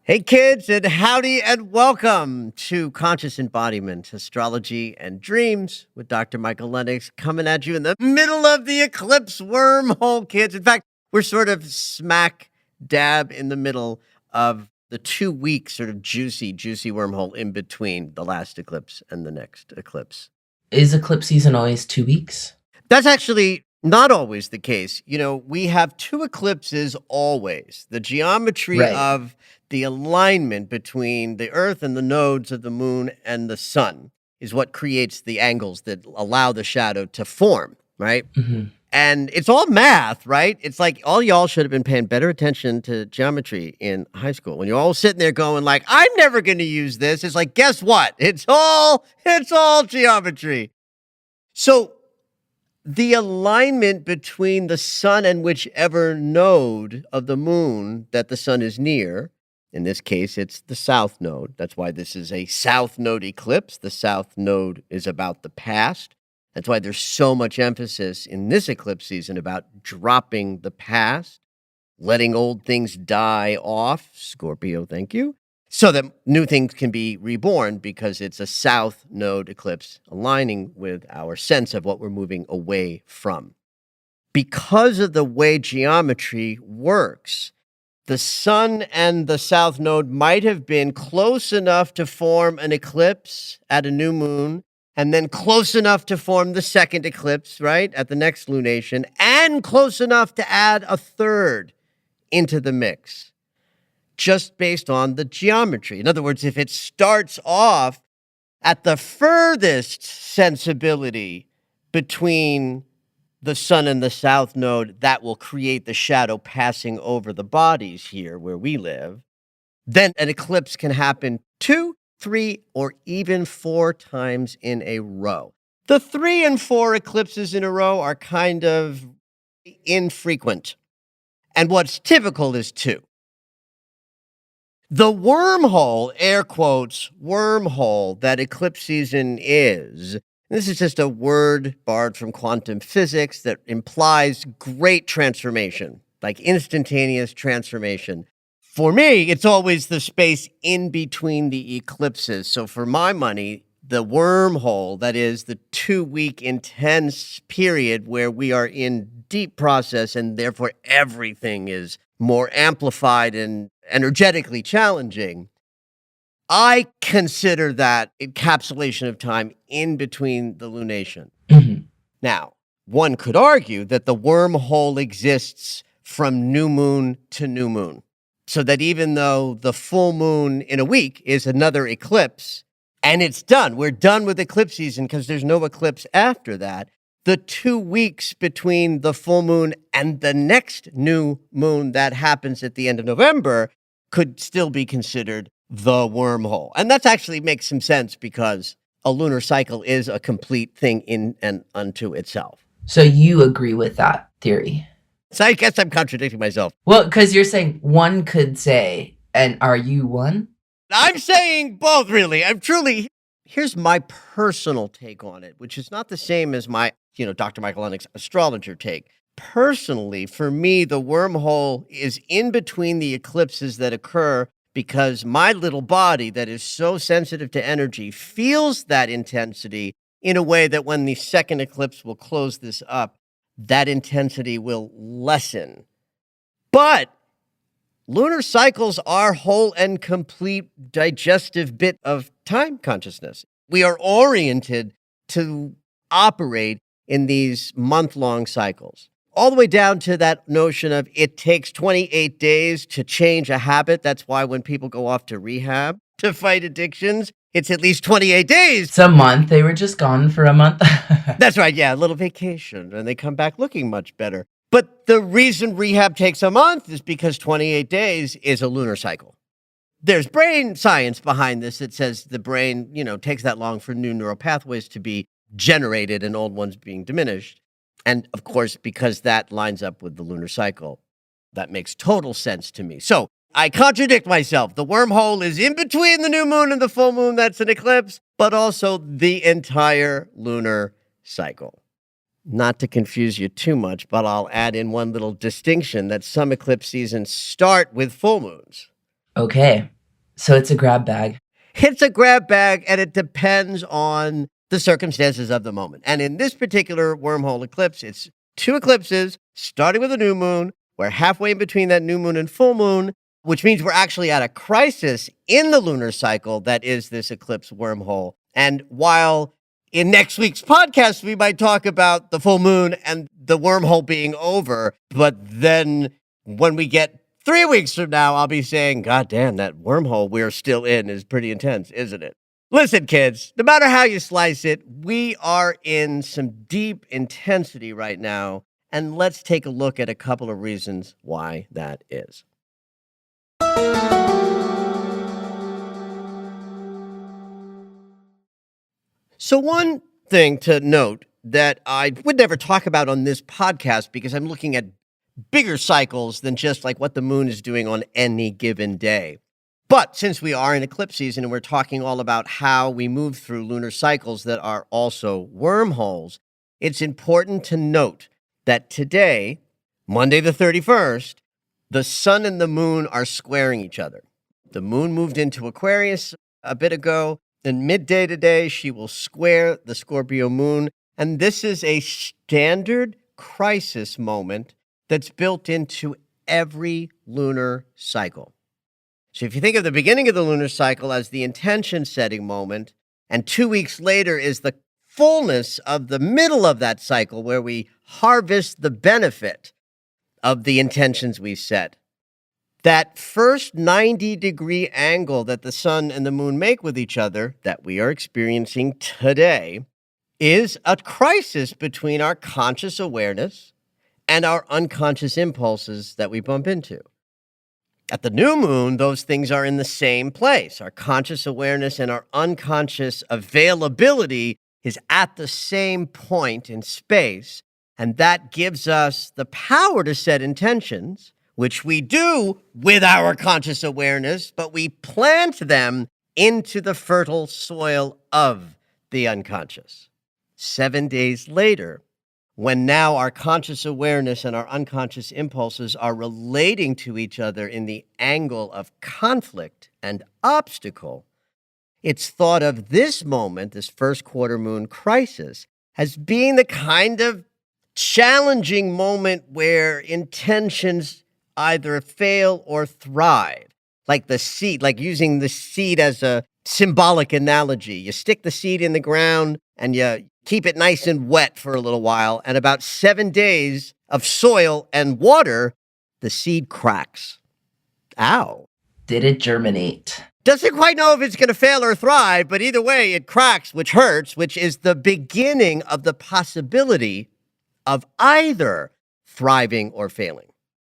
Hey kids, and howdy and welcome to Conscious Embodiment, Astrology and Dreams with Dr. Michael Lennox coming at you in the middle of the eclipse wormhole, kids. In fact, we're sort of smack dab in the middle of the 2 week sort of juicy wormhole in between the last eclipse and the next eclipse. Is eclipse season always 2 weeks? That's actually not always the case. You know, we have 2 eclipses always. The geometry of the alignment between the Earth and the nodes of the moon and the sun is what creates the angles that allow the shadow to form, right? Mm-hmm. And it's all math, right? It's like all y'all should have been paying better attention to geometry in high school. When you're all sitting there going like, I'm never going to use this. It's like, guess what? It's all geometry. So the alignment between the sun and whichever node of the moon that the sun is near, in this case, it's the south node. That's why this is a south node eclipse. The south node is about the past. That's why there's so much emphasis in this eclipse season about dropping the past, letting old things die off. Scorpio, thank you. So that new things can be reborn because it's a south node eclipse aligning with our sense of what we're moving away from. Because of the way geometry works, the sun and the south node might have been close enough to form an eclipse at a new moon, and then close enough to form the second eclipse, right, at the next lunation, and close enough to add a third into the mix, just based on the geometry. In other words, if it starts off at the furthest sensibility between the sun and the south node, that will create the shadow passing over the bodies here where we live, then an eclipse can happen 2, 3, or even 4 times in a row. The 3 and 4 eclipses in a row are kind of infrequent. And what's typical is 2. The wormhole, air quotes, wormhole that eclipse season is, this is just a word borrowed from quantum physics that implies great transformation, like instantaneous transformation. For me, it's always the space in between the eclipses. So for my money, the wormhole, that is the 2-week intense period where we are in deep process and therefore everything is more amplified and energetically challenging, I consider that encapsulation of time in between the lunation. Mm-hmm. Now, one could argue that the wormhole exists from new moon to new moon, so that even though the full moon in a week is another eclipse, and it's done, we're done with eclipse season because there's no eclipse after that, the 2 weeks between the full moon and the next new moon that happens at the end of November could still be considered the wormhole. And that actually makes some sense because a lunar cycle is a complete thing in and unto itself. So you agree with that theory? So I guess I'm contradicting myself. Well, because you're saying one could say, and are you one? I'm saying both, really. Here's my personal take on it, which is not the same as my, Dr. Michael Lennox astrologer take. Personally, for me, the wormhole is in between the eclipses that occur because my little body that is so sensitive to energy feels that intensity in a way that when the second eclipse will close this up, that intensity will lessen. But lunar cycles are whole and complete digestive bit of time consciousness. We are oriented to operate in these month-long cycles. All the way down to that notion of it takes 28 days to change a habit. That's why when people go off to rehab to fight addictions, it's at least 28 days. It's a month. They were just gone for a month. That's right. Yeah, a little vacation, and they come back looking much better. But the reason rehab takes a month is because 28 days is a lunar cycle. There's brain science behind this that says the brain, takes that long for new neural pathways to be generated and old ones being diminished. And of course, because that lines up with the lunar cycle, that makes total sense to me. So I contradict myself. The wormhole is in between the new moon and the full moon. That's an eclipse, but also the entire lunar cycle. Not to confuse you too much, but I'll add in one little distinction that some eclipse seasons start with full moons. Okay. So it's a grab bag. It's a grab bag, and it depends on the circumstances of the moment. And in this particular wormhole eclipse, it's 2 eclipses starting with a new moon. We're halfway in between that new moon and full moon, which means we're actually at a crisis in the lunar cycle that is this eclipse wormhole. And while in next week's podcast, we might talk about the full moon and the wormhole being over, but then when we get 3 weeks from now, I'll be saying, God damn, that wormhole we're still in is pretty intense, isn't it? Listen, kids, no matter how you slice it, we are in some deep intensity right now, and let's take a look at a couple of reasons why that is. So one thing to note that I would never talk about on this podcast because I'm looking at bigger cycles than just like what the moon is doing on any given day. But since we are in eclipse season and we're talking all about how we move through lunar cycles that are also wormholes, it's important to note that today, Monday the 31st, the sun and the moon are squaring each other. The moon moved into Aquarius a bit ago, and midday today, she will square the Scorpio moon. And this is a standard crisis moment that's built into every lunar cycle. So if you think of the beginning of the lunar cycle as the intention setting moment, and 2 weeks later is the fullness of the middle of that cycle where we harvest the benefit of the intentions we set. That first 90-degree angle that the sun and the moon make with each other that we are experiencing today is a crisis between our conscious awareness and our unconscious impulses that we bump into. At the new moon, those things are in the same place. Our conscious awareness and our unconscious availability is at the same point in space, and that gives us the power to set intentions, which we do with our conscious awareness, but we plant them into the fertile soil of the unconscious. 7 days later, when now our conscious awareness and our unconscious impulses are relating to each other in the angle of conflict and obstacle, it's thought of this moment, this first quarter moon crisis, as being the kind of challenging moment where intentions either fail or thrive. Like the seed, like using the seed as a symbolic analogy. You stick the seed in the ground and you keep it nice and wet for a little while, and about 7 days of soil and water, the seed cracks. Ow. Did it germinate? Doesn't quite know if it's going to fail or thrive, but either way, it cracks, which hurts, which is the beginning of the possibility of either thriving or failing.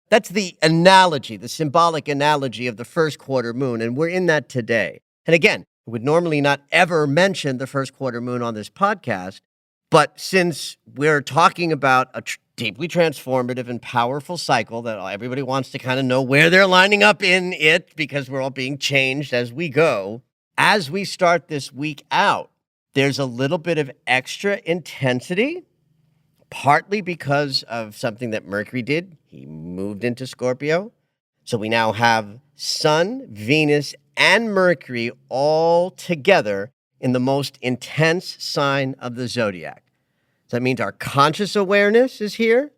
That's the analogy, the symbolic analogy of the first quarter moon, and we're in that today. And again, I would normally not ever mention the first quarter moon on this podcast, but since we're talking about a deeply transformative and powerful cycle that everybody wants to kind of know where they're lining up in it because we're all being changed as we go, as we start this week out, there's a little bit of extra intensity, partly because of something that Mercury did. He moved into Scorpio. So we now have Sun, Venus, and Mercury all together in the most intense sign of the zodiac. So that means our conscious awareness is here,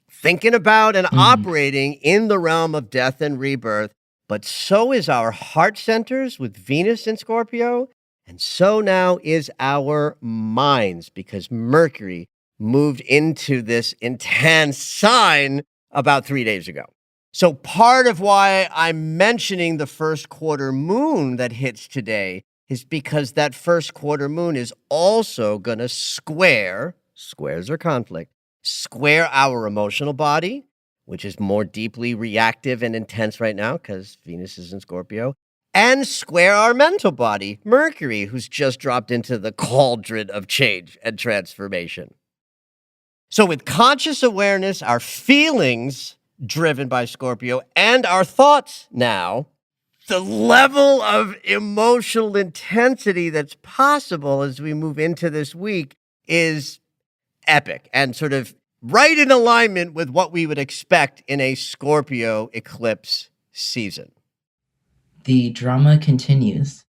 thinking about and operating in the realm of death and rebirth, but so is our heart centers with Venus in Scorpio, and so now is our minds because Mercury moved into this intense sign about 3 days ago. So part of why I'm mentioning the first quarter moon that hits today is because that first quarter moon is also going to squares are conflict, square our emotional body, which is more deeply reactive and intense right now because Venus is in Scorpio, and square our mental body, Mercury, who's just dropped into the cauldron of change and transformation. So with conscious awareness, our feelings driven by Scorpio, and our thoughts now, the level of emotional intensity that's possible as we move into this week is epic and sort of right in alignment with what we would expect in a Scorpio eclipse season. The drama continues.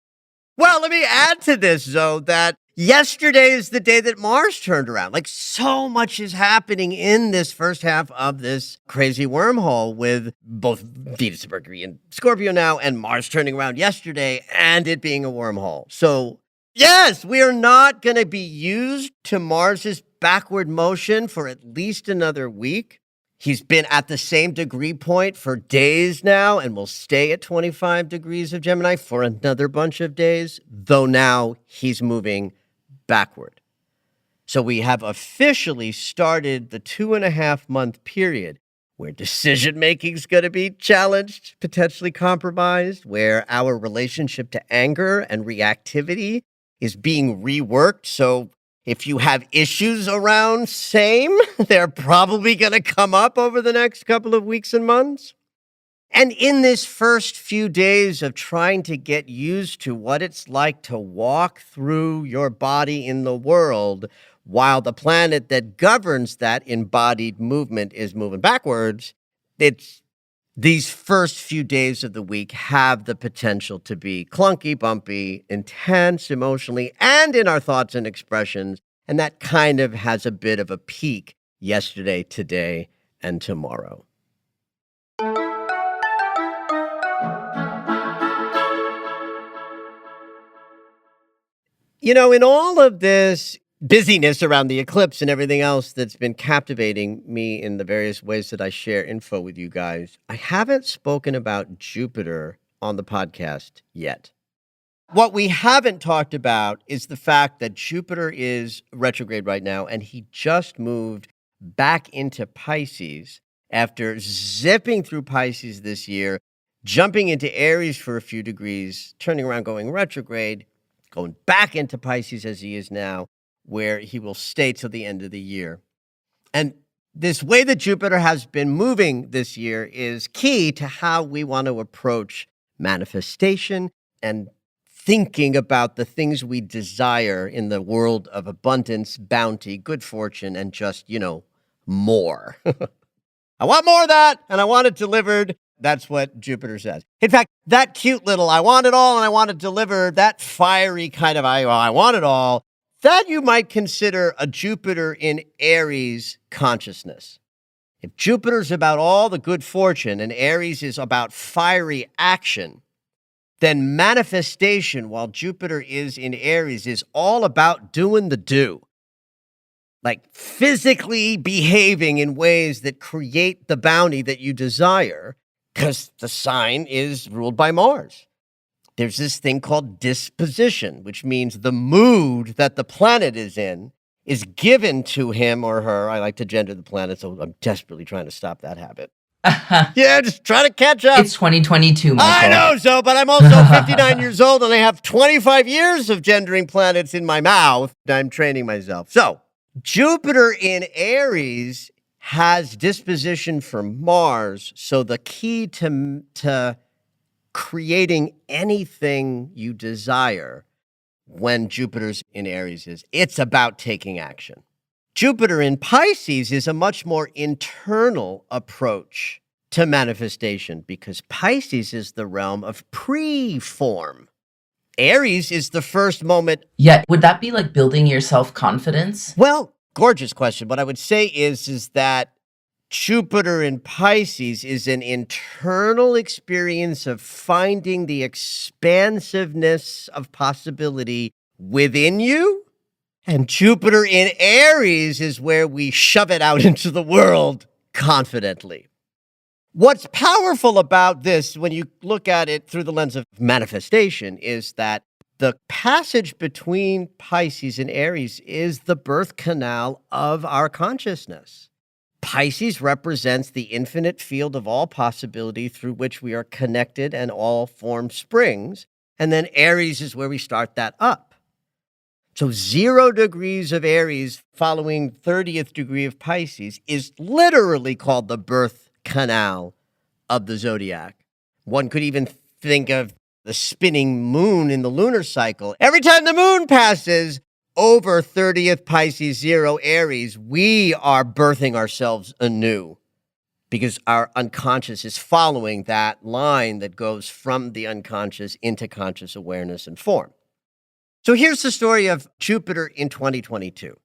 Well, let me add to this, though, that yesterday is the day that Mars turned around. Like, so much is happening in this first half of this crazy wormhole with both Venus and Mercury and Scorpio now and Mars turning around yesterday and it being a wormhole. So, yes, we are not going to be used to Mars's backward motion for at least another week. He's been at the same degree point for days now and will stay at 25 degrees of Gemini for another bunch of days, though now he's moving backward. So we have officially started the 2.5-month period where decision-making is going to be challenged, potentially compromised, where our relationship to anger and reactivity is being reworked. So if you have issues around same, they're probably going to come up over the next couple of weeks and months. And in this first few days of trying to get used to what it's like to walk through your body in the world while the planet that governs that embodied movement is moving backwards, these first few days of the week have the potential to be clunky, bumpy, intense emotionally, and in our thoughts and expressions. And that kind of has a bit of a peak yesterday, today, and tomorrow. You know, in all of this busyness around the eclipse and everything else that's been captivating me in the various ways that I share info with you guys, I haven't spoken about Jupiter on the podcast yet. What we haven't talked about is the fact that Jupiter is retrograde right now, and he just moved back into Pisces after zipping through Pisces this year, jumping into Aries for a few degrees, turning around, going retrograde, going back into Pisces as he is now, where he will stay till the end of the year. And this way that Jupiter has been moving this year is key to how we want to approach manifestation and thinking about the things we desire in the world of abundance, bounty, good fortune, and just, more. I want more of that, and I want it delivered. That's what Jupiter says. In fact, that cute little, I want it all and I want it delivered, that fiery kind of, I want it all, that you might consider a Jupiter in Aries consciousness. If Jupiter's about all the good fortune and Aries is about fiery action, then manifestation, while Jupiter is in Aries, is all about doing the do. Like physically behaving in ways that create the bounty that you desire, because the sign is ruled by Mars. There's this thing called disposition, which means the mood that the planet is in is given to him or her. I like to gender the planet, so I'm desperately trying to stop that habit. Yeah, just trying to catch up. It's 2022, Michael. I know so, but I'm also 59 years old and I have 25 years of gendering planets in my mouth. I'm training myself. So Jupiter in Aries has disposition from Mars. So the key to creating anything you desire when Jupiter's in Aries is it's about taking action. Jupiter in Pisces is a much more internal approach to manifestation because Pisces is the realm of pre-form. Aries is the first moment. Yeah, would that be like building your self-confidence? Well, gorgeous question. What I would say is that Jupiter in Pisces is an internal experience of finding the expansiveness of possibility within you. And Jupiter in Aries is where we shove it out into the world confidently. What's powerful about this, when you look at it through the lens of manifestation, is that The passage between Pisces and Aries is the birth canal of our consciousness. Pisces represents the infinite field of all possibility through which we are connected and all form springs. And then Aries is where we start that up. So 0 degrees of Aries following 30th degree of Pisces is literally called the birth canal of the zodiac. One could even think of the spinning moon in the lunar cycle. Every time the moon passes over 30th Pisces 0 Aries, we are birthing ourselves anew because our unconscious is following that line that goes from the unconscious into conscious awareness and form. So here's the story of Jupiter in 2022.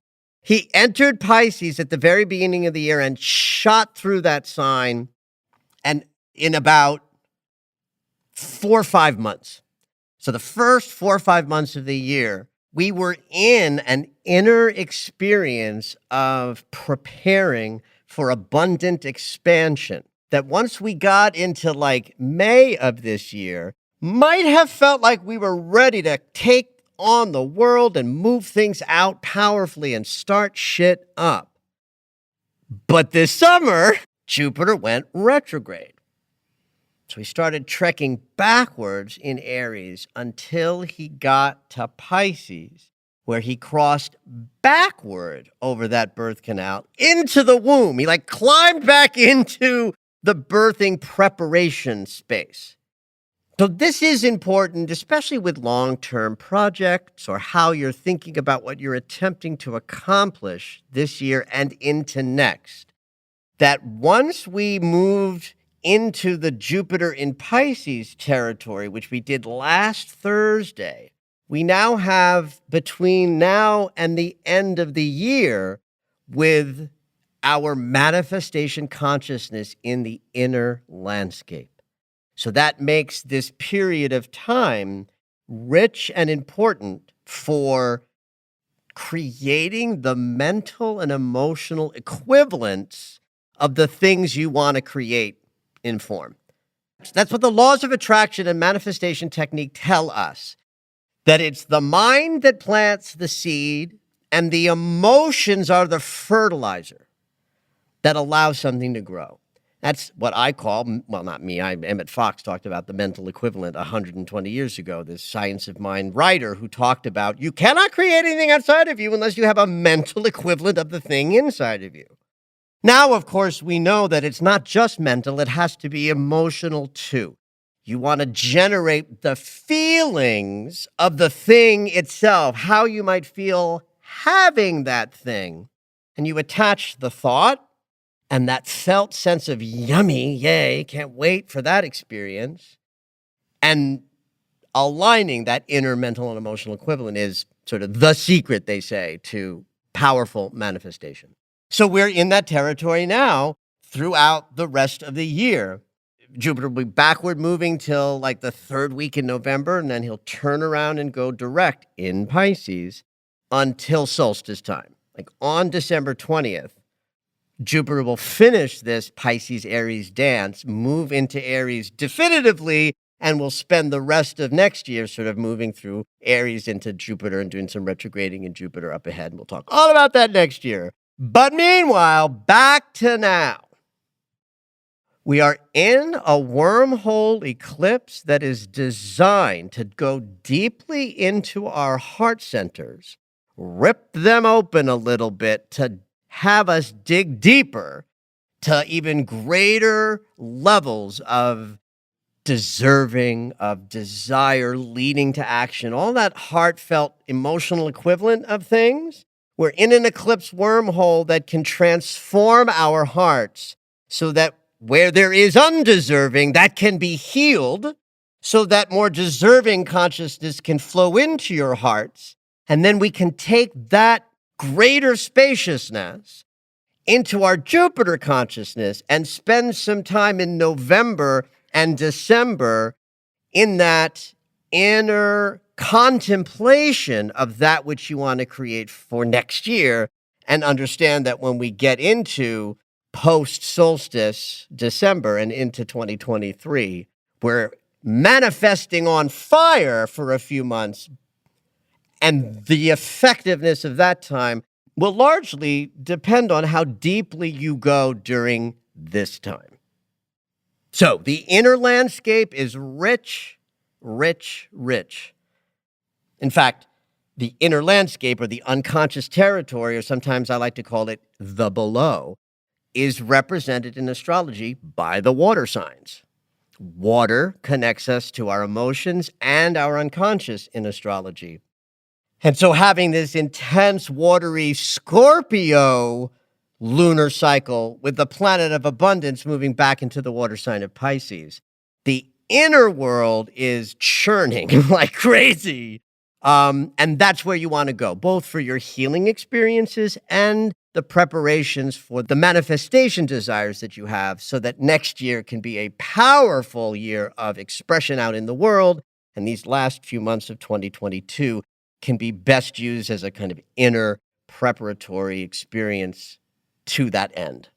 He entered Pisces at the very beginning of the year and shot through that sign, and in about 4 or 5 months. So the first 4 or 5 months of the year, we were in an inner experience of preparing for abundant expansion that once we got into like May of this year, might have felt like we were ready to take on the world and move things out powerfully and start shit up. But this summer, Jupiter went retrograde. So he started trekking backwards in Aries until he got to Pisces, where he crossed backward over that birth canal into the womb. He like climbed back into the birthing preparation space. So this is important, especially with long-term projects or how you're thinking about what you're attempting to accomplish this year and into next. That once we moved into the Jupiter in Pisces territory, which we did last Thursday, we now have between now and the end of the year with our manifestation consciousness in the inner landscape. So that makes this period of time rich and important for creating the mental and emotional equivalents of the things you want to create in form. That's what the laws of attraction and manifestation technique tell us, that it's the mind that plants the seed and the emotions are the fertilizer that allows something to grow. That's what I call, well, not me, Emmett Fox talked about the mental equivalent 120 years ago, this Science of Mind writer who talked about you cannot create anything outside of you unless you have a mental equivalent of the thing inside of you. Now, of course, we know that it's not just mental, it has to be emotional too. You want to generate the feelings of the thing itself, how you might feel having that thing. And you attach the thought and that felt sense of yummy, yay, can't wait for that experience. And aligning that inner mental and emotional equivalent is sort of the secret, they say, to powerful manifestation. So we're in that territory now throughout the rest of the year. Jupiter will be backward moving till like the 3rd week in November, and then he'll turn around and go direct in Pisces until solstice time. Like on December 20th, Jupiter will finish this Pisces-Aries dance, move into Aries definitively, and will spend the rest of next year sort of moving through Aries into Jupiter and doing some retrograding in Jupiter up ahead. And we'll talk all about that next year. But meanwhile, back to now. We are in a wormhole eclipse that is designed to go deeply into our heart centers, rip them open a little bit to have us dig deeper to even greater levels of deserving, of desire leading to action, all that heartfelt emotional equivalent of things. We're in an eclipse wormhole that can transform our hearts so that where there is undeserving, that can be healed so that more deserving consciousness can flow into your hearts. And then we can take that greater spaciousness into our Jupiter consciousness and spend some time in November and December in that inner contemplation of that which you want to create for next year, and understand that when we get into post-solstice December and into 2023, we're manifesting on fire for a few months, And the effectiveness of that time will largely depend on how deeply you go during this time. So the inner landscape is rich, rich, rich. In fact, the inner landscape, or the unconscious territory, or sometimes I like to call it the below, is represented in astrology by the water signs. Water connects us to our emotions and our unconscious in astrology. And so having this intense, watery Scorpio lunar cycle with the planet of abundance moving back into the water sign of Pisces, the inner world is churning like crazy. And that's where you want to go, both for your healing experiences and the preparations for the manifestation desires that you have, so that next year can be a powerful year of expression out in the world. And these last few months of 2022 can be best used as a kind of inner preparatory experience to that end.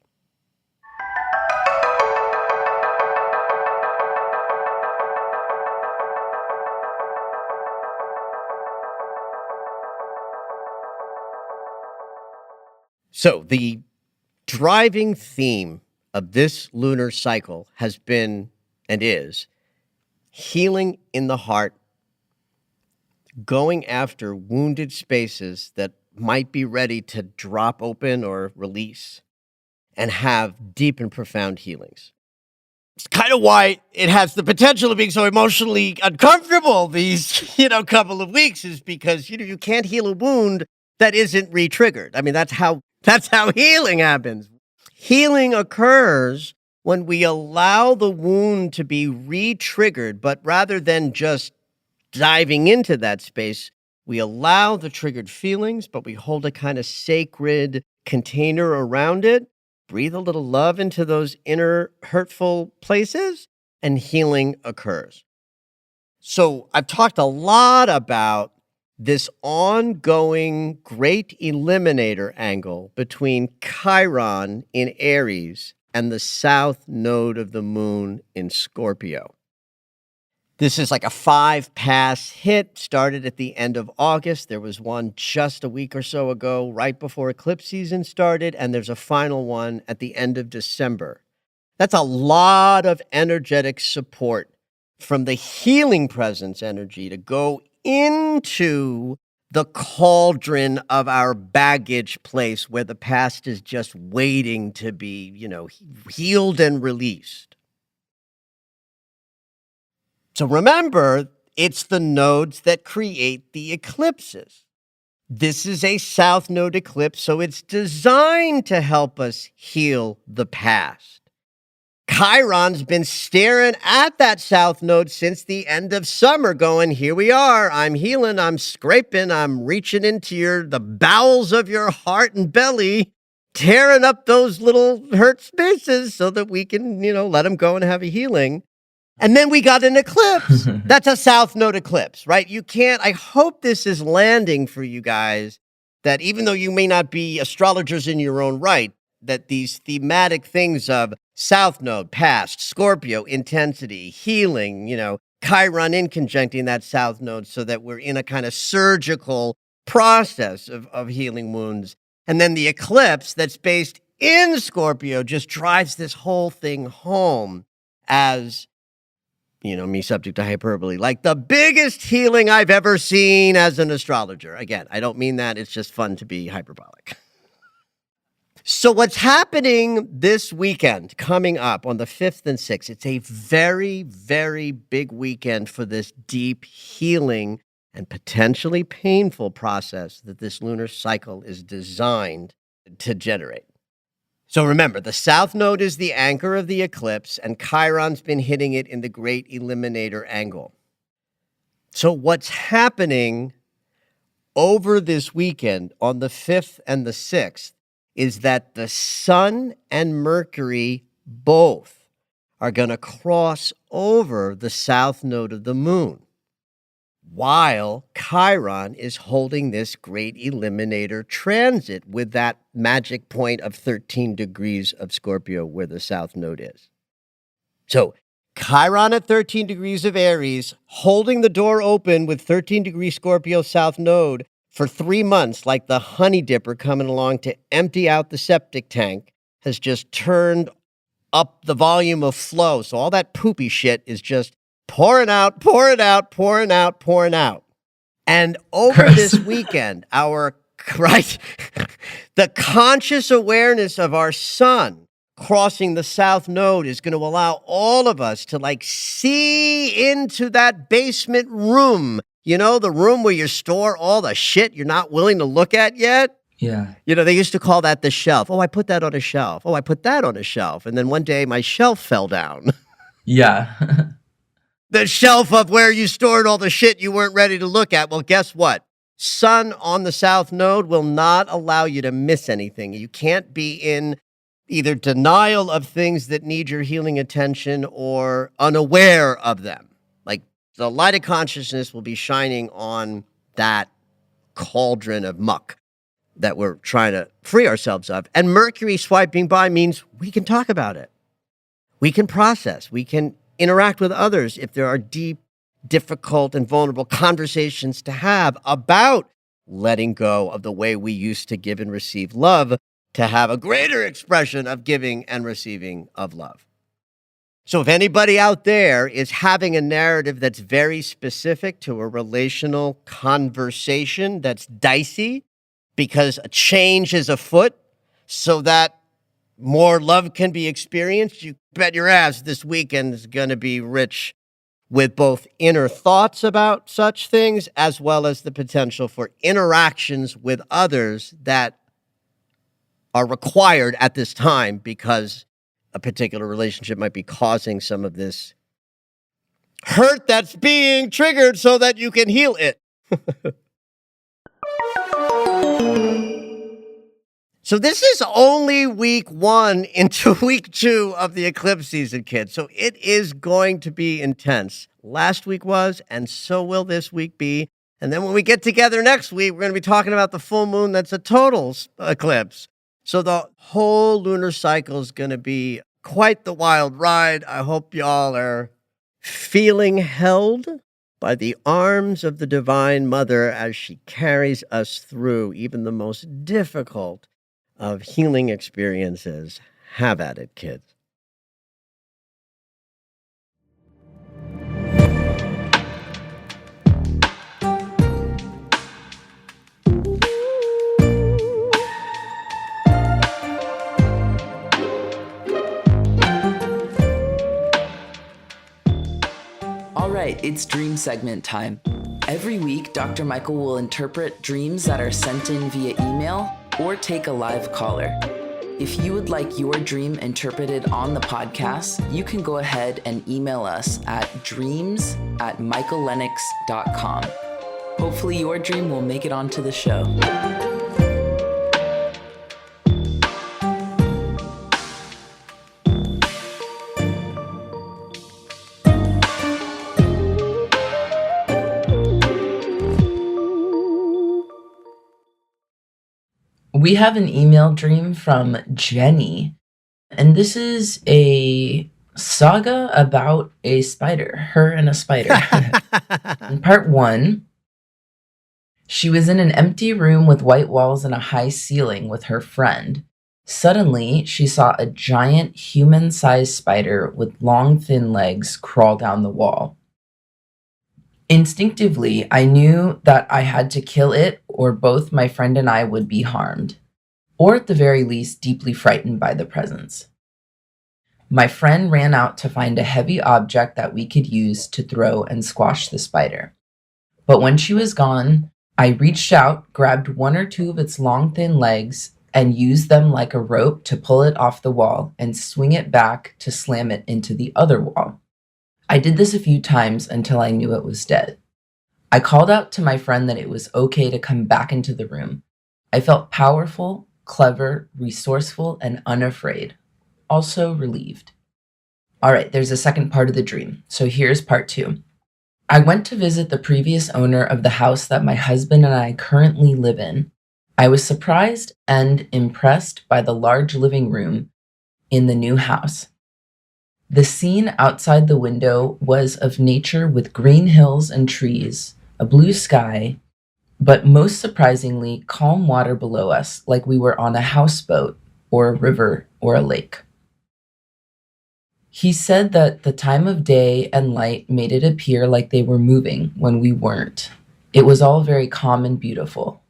So the driving theme of this lunar cycle has been and is healing in the heart, going after wounded spaces that might be ready to drop open or release and have deep and profound healings. It's kind of why it has the potential of being so emotionally uncomfortable these, couple of weeks, is because, you can't heal a wound that isn't re-triggered. I mean, that's how healing happens. Healing occurs when we allow the wound to be re-triggered, but rather than just diving into that space, we allow the triggered feelings, but we hold a kind of sacred container around it, breathe a little love into those inner hurtful places, and healing occurs. So I've talked a lot about this ongoing great eliminator angle between Chiron in Aries and the south node of the moon in Scorpio. This is like a 5-pass hit, started at the end of August. There was one just a week or so ago, right before eclipse season started, and there's a final one at the end of December. That's a lot of energetic support from the healing presence energy to go into the cauldron of our baggage place where the past is just waiting to be, healed and released. So remember, it's the nodes that create the eclipses. This is a south node eclipse, so it's designed to help us heal the past. Chiron's been staring at that south node since the end of summer, going, here we are, I'm healing, I'm scraping, I'm reaching into the bowels of your heart and belly, tearing up those little hurt spaces so that we can, let them go and have a healing. And then we got an eclipse. That's a south node eclipse, right? I hope this is landing for you guys, that even though you may not be astrologers in your own right, that these thematic things of south node, past, Scorpio, intensity, healing, Chiron in conjuncting that south node, so that we're in a kind of surgical process of healing wounds. And then the eclipse that's based in Scorpio just drives this whole thing home as, me subject to hyperbole, like the biggest healing I've ever seen as an astrologer. Again, I don't mean that. It's just fun to be hyperbolic. So what's happening this weekend, coming up on the 5th and 6th, it's a very, very big weekend for this deep healing and potentially painful process that this lunar cycle is designed to generate. So remember, the south node is the anchor of the eclipse, and Chiron's been hitting it in the great eliminator angle. So what's happening over this weekend on the 5th and the 6th is that the Sun and Mercury both are going to cross over the south node of the moon, while Chiron is holding this great eliminator transit with that magic point of 13 degrees of Scorpio where the south node is. So Chiron at 13 degrees of Aries, holding the door open with 13-degree Scorpio South Node for 3 months, like the honey dipper coming along to empty out the septic tank, has just turned up the volume of flow. So all that poopy shit is just pouring out, pouring out, pouring out, pouring out. And over Gross. this weekend, the conscious awareness of our sun crossing the South Node is going to allow all of us to like see into that basement room, you know, the room where you store all the shit you're not willing to look at yet. Yeah. You know, they used to call that the shelf. Oh, I put that on a shelf. Oh, I put that on a shelf. And then one day my shelf fell down. Yeah. The shelf of where you stored all the shit you weren't ready to look at. Well, guess what? Sun on the South Node will not allow you to miss anything. You can't be in either denial of things that need your healing attention or unaware of them. Like the light of consciousness will be shining on that cauldron of muck that we're trying to free ourselves of. And Mercury swiping by means we can talk about it. We can process. We can interact with others if there are deep, difficult, and vulnerable conversations to have about letting go of the way we used to give and receive love to have a greater expression of giving and receiving of love. So if anybody out there is having a narrative that's very specific to a relational conversation that's dicey because a change is afoot so that more love can be experienced, you bet your ass this weekend is going to be rich with both inner thoughts about such things as well as the potential for interactions with others that are required at this time because a particular relationship might be causing some of this hurt that's being triggered so that you can heal it. So this is only week 1 into week 2 of the eclipse season, kids. So it is going to be intense. Last week was, and so will this week be. And then when we get together next week, we're going to be talking about the full moon that's a total eclipse. So the whole lunar cycle is going to be quite the wild ride. I hope y'all are feeling held by the arms of the Divine Mother as she carries us through even the most difficult of healing experiences. Have at it, kids. All right, it's dream segment time. Every week, Dr. Michael will interpret dreams that are sent in via email or take a live caller. If you would like your dream interpreted on the podcast, you can go ahead and email us at dreams@michaellennox.com. Hopefully your dream will make it onto the show. We have an email dream from Jenny, and this is a saga about a spider, her and a spider. In part 1, she was in an empty room with white walls and a high ceiling with her friend. Suddenly, she saw a giant human-sized spider with long, thin legs crawl down the wall. Instinctively, I knew that I had to kill it, or both my friend and I would be harmed, or at the very least, deeply frightened by the presence. My friend ran out to find a heavy object that we could use to throw and squash the spider. But when she was gone, I reached out, grabbed 1 or 2 of its long, thin legs, and used them like a rope to pull it off the wall and swing it back to slam it into the other wall. I did this a few times until I knew it was dead. I called out to my friend that it was okay to come back into the room. I felt powerful, clever, resourceful, and unafraid. Also relieved. All right, there's a second part of the dream. So here's part 2. I went to visit the previous owner of the house that my husband and I currently live in. I was surprised and impressed by the large living room in the new house. The scene outside the window was of nature with green hills and trees, a blue sky, but most surprisingly, calm water below us, like we were on a houseboat or a river or a lake. He said that the time of day and light made it appear like they were moving when we weren't. It was all very calm and beautiful.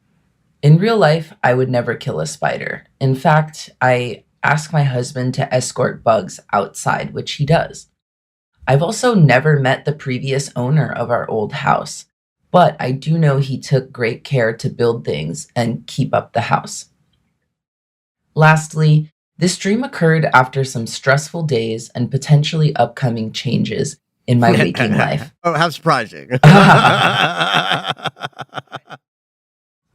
In real life, I would never kill a spider. In fact, I ask my husband to escort bugs outside, which he does. I've also never met the previous owner of our old house, but I do know he took great care to build things and keep up the house. Lastly, this dream occurred after some stressful days and potentially upcoming changes in my waking life. Oh, how surprising.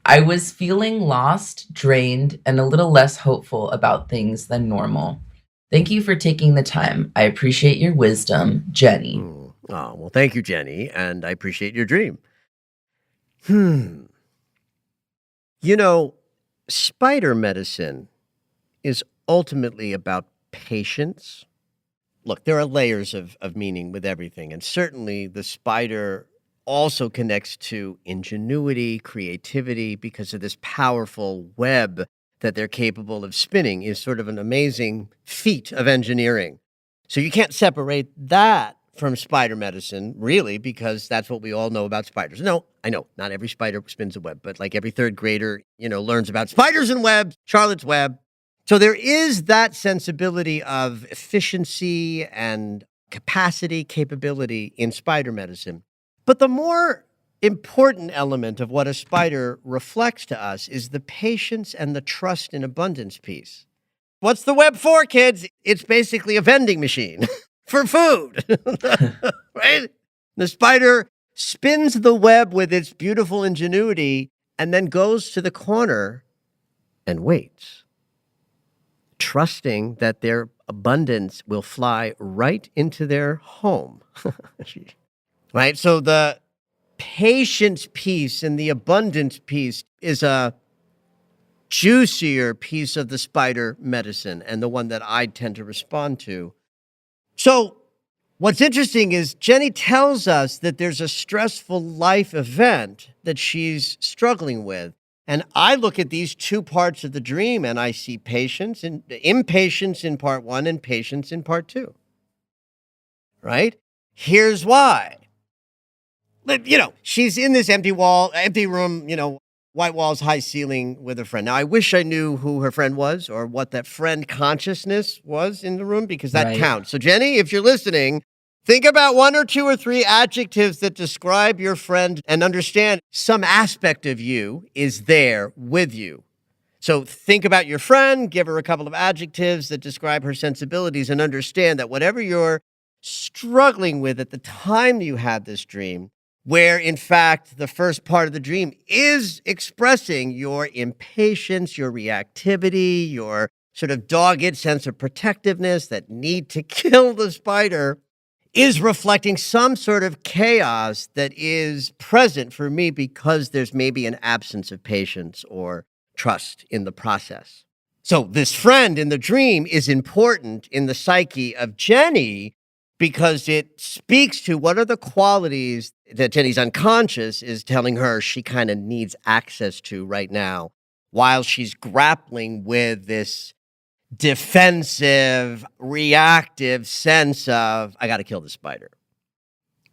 I was feeling lost, drained, and a little less hopeful about things than normal. Thank you for taking the time. I appreciate your wisdom, Jenny. Oh, well, thank you, Jenny, and I appreciate your dream. Spider medicine is ultimately about patience. Look, there are layers of meaning with everything, and certainly the spider also connects to ingenuity, creativity, because of this powerful web that they're capable of spinning is sort of an amazing feat of engineering. So you can't separate that from spider medicine, really, because that's what we all know about spiders. No, I know, not every spider spins a web, but like every third grader, learns about spiders and webs, Charlotte's Web. So there is that sensibility of efficiency and capacity, capability in spider medicine. But the more important element of what a spider reflects to us is the patience and the trust in abundance piece. What's the web for, kids? It's basically a vending machine for food, right? The spider spins the web with its beautiful ingenuity and then goes to the corner and waits, trusting that their abundance will fly right into their home. Right? So the patience piece and the abundance piece is a juicier piece of the spider medicine and the one that I tend to respond to. So what's interesting is Jenny tells us that there's a stressful life event that she's struggling with. And I look at these two parts of the dream and I see patience and impatience in part one and patience in part two. Right? Here's why. She's in this empty room, white walls, high ceiling with a friend. Now, I wish I knew who her friend was or what that friend consciousness was in the room, because that counts. So, Jenny, if you're listening, think about one or two or three adjectives that describe your friend and understand some aspect of you is there with you. So think about your friend, give her a couple of adjectives that describe her sensibilities, and understand that whatever you're struggling with at the time you had this dream, where in fact the first part of the dream is expressing your impatience, your reactivity, your sort of dogged sense of protectiveness, that need to kill the spider, is reflecting some sort of chaos that is present for me because there's maybe an absence of patience or trust in the process. So this friend in the dream is important in the psyche of Jenny because it speaks to what are the qualities that Jenny's unconscious is telling her she kind of needs access to right now while she's grappling with this defensive, reactive sense of, I got to kill the spider.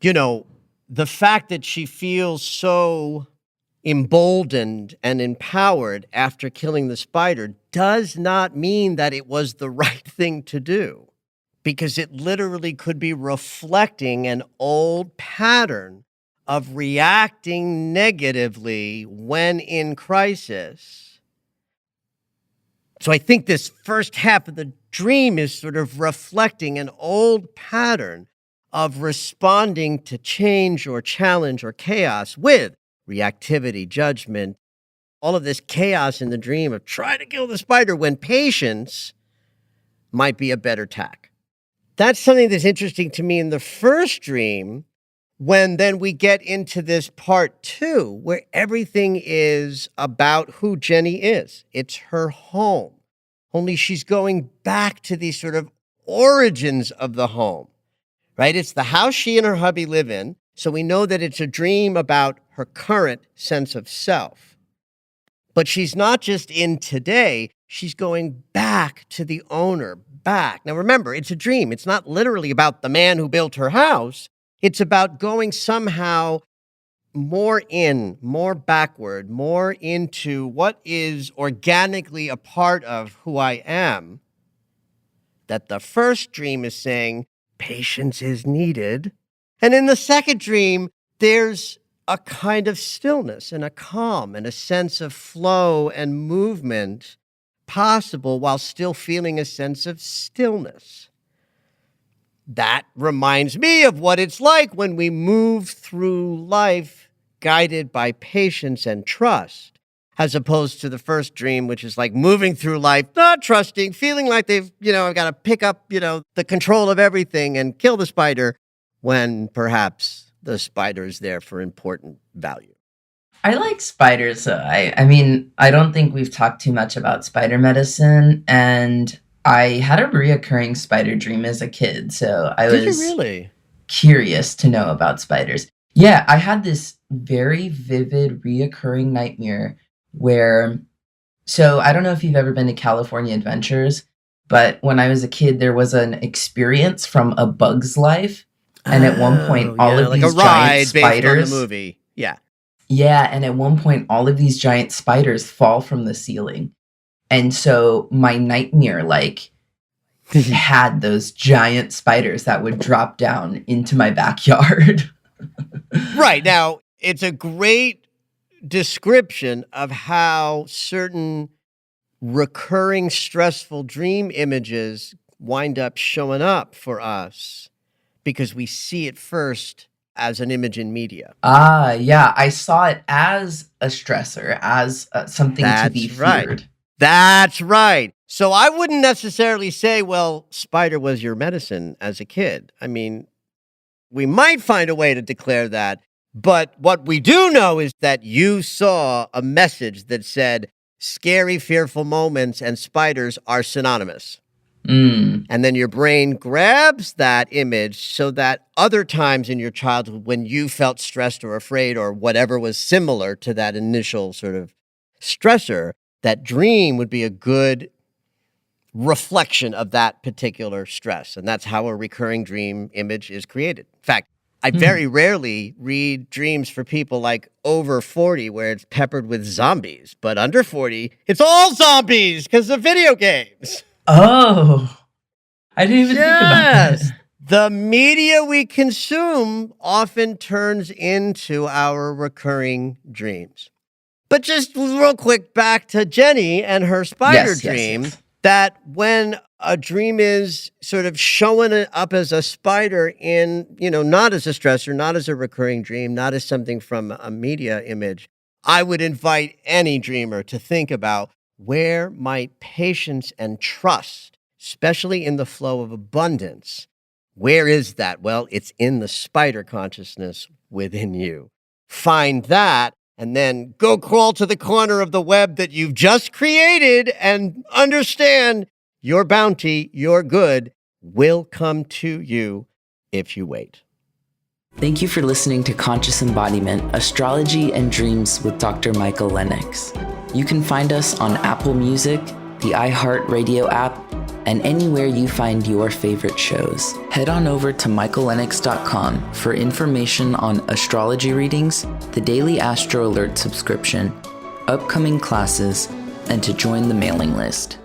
The fact that she feels so emboldened and empowered after killing the spider does not mean that it was the right thing to do, because it literally could be reflecting an old pattern of reacting negatively when in crisis. So I think this first half of the dream is sort of reflecting an old pattern of responding to change or challenge or chaos with reactivity, judgment, all of this chaos in the dream of trying to kill the spider when patience might be a better tack. That's something that's interesting to me in the first dream, when then we get into this part two, where everything is about who Jenny is. It's her home. Only she's going back to these sort of origins of the home, right? It's the house she and her hubby live in. So we know that it's a dream about her current sense of self. But she's not just in today, she's going back to the owner, back. Now remember, it's a dream. It's not literally about the man who built her house. It's about going somehow more in, more backward, more into what is organically a part of who I am. That the first dream is saying, patience is needed. And in the second dream, there's a kind of stillness and a calm and a sense of flow and movement possible while still feeling a sense of stillness. That reminds me of what it's like when we move through life guided by patience and trust, as opposed to the first dream, which is like moving through life, not trusting, feeling like they've, I've got to pick up, the control of everything and kill the spider when perhaps the spider is there for important value. I like spiders. I mean, I don't think we've talked too much about spider medicine, and I had a reoccurring spider dream as a kid, so I was really curious to know about spiders. Yeah, I had this very vivid reoccurring nightmare where, so I don't know if you've ever been to California Adventures, but when I was a kid, there was an experience from A Bug's Life, and at one point, all of like these a ride giant spiders, based on the movie. Yeah, and at one point, all of these giant spiders fall from the ceiling. And so my nightmare, had those giant spiders that would drop down into my backyard. Right. Now, it's a great description of how certain recurring stressful dream images wind up showing up for us because we see it first as an image in media. Yeah. I saw it as a stressor, as something to be feared. That's right. So I wouldn't necessarily say, well, spider was your medicine as a kid. I mean, we might find a way to declare that. But what we do know is that you saw a message that said scary, fearful moments and spiders are synonymous. And then your brain grabs that image so that other times in your childhood when you felt stressed or afraid or whatever was similar to that initial sort of stressor, that dream would be a good reflection of that particular stress. And that's how a recurring dream image is created. In fact, I very rarely read dreams for people like over 40 where it's peppered with zombies, but under 40, it's all zombies because of video games. Oh, I didn't even think about that. The media we consume often turns into our recurring dreams. But just real quick, back to Jenny and her spider dream, that when a dream is sort of showing it up as a spider in, not as a stressor, not as a recurring dream, not as something from a media image, I would invite any dreamer to think about where might patience and trust, especially in the flow of abundance, where is that? Well, it's in the spider consciousness within you. Find that and then go crawl to the corner of the web that you've just created and understand your bounty, your good will come to you if you wait. Thank you for listening to Conscious Embodiment, Astrology and Dreams with Dr. Michael Lennox. You can find us on Apple Music, the iHeartRadio app, and anywhere you find your favorite shows. Head on over to michaellennox.com for information on astrology readings, the Daily Astro Alert subscription, upcoming classes, and to join the mailing list.